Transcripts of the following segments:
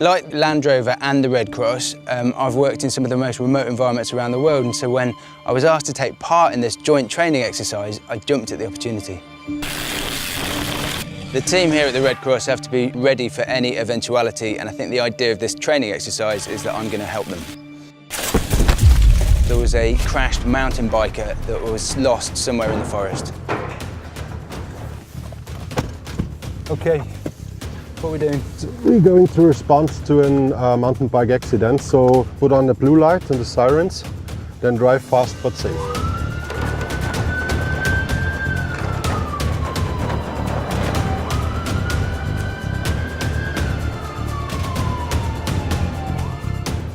Like Land Rover and the Red Cross, I've worked in some of the most remote environments around the world, and so when I was asked to take part in this joint training exercise, I jumped at the opportunity. The team here at the Red Cross have to be ready for any eventuality, and I think the idea of this training exercise is that I'm going to help them. There was a crashed mountain biker that was lost somewhere in the forest. Okay, what are we doing? We're going to respond to a mountain bike accident, so put on the blue light and the sirens, then drive fast but safe.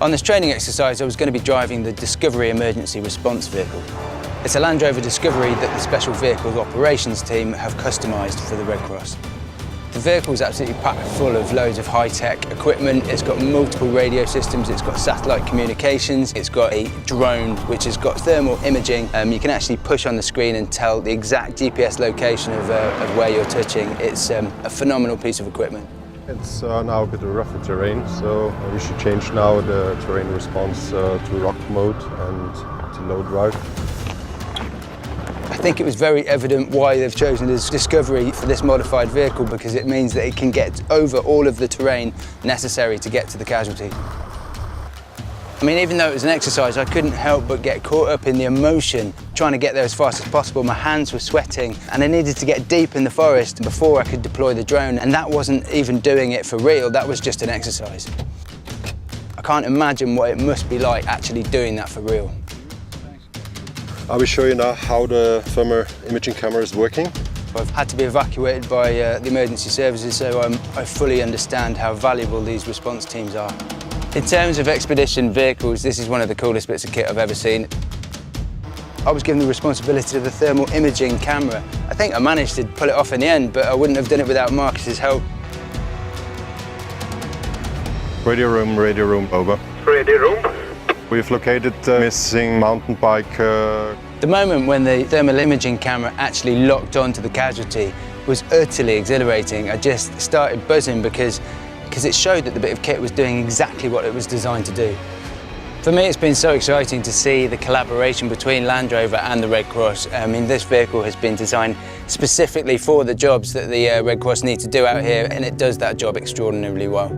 On this training exercise, I was going to be driving the Discovery Emergency Response Vehicle. It's a Land Rover Discovery that the Special Vehicles Operations team have customised for the Red Cross. The vehicle is absolutely packed full of loads of high-tech equipment. It's got multiple radio systems, it's got satellite communications, it's got a drone which has got thermal imaging. You can actually push on the screen and tell the exact GPS location of where you're touching. It's a phenomenal piece of equipment. It's now a bit of rougher terrain, so we should change now the terrain response to rock mode and to low drive. I think it was very evident why they've chosen this Discovery for this modified vehicle, because it means that it can get over all of the terrain necessary to get to the casualty. I mean, even though it was an exercise, I couldn't help but get caught up in the emotion, trying to get there as fast as possible. My hands were sweating, and I needed to get deep in the forest before I could deploy the drone, and that wasn't even doing it for real, that was just an exercise. I can't imagine what it must be like actually doing that for real. I will show you now how the thermal imaging camera is working. I've had to be evacuated by the emergency services, so I fully understand how valuable these response teams are. In terms of expedition vehicles, this is one of the coolest bits of kit I've ever seen. I was given the responsibility of the thermal imaging camera. I think I managed to pull it off in the end, but I wouldn't have done it without Marcus's help. Radio room, over. Radio room. We've located the missing mountain bike. The moment when the thermal imaging camera actually locked onto the casualty was utterly exhilarating. I just started buzzing because it showed that the bit of kit was doing exactly what it was designed to do. For me, it's been so exciting to see the collaboration between Land Rover and the Red Cross. I mean, this vehicle has been designed specifically for the jobs that the Red Cross need to do out here, and it does that job extraordinarily well.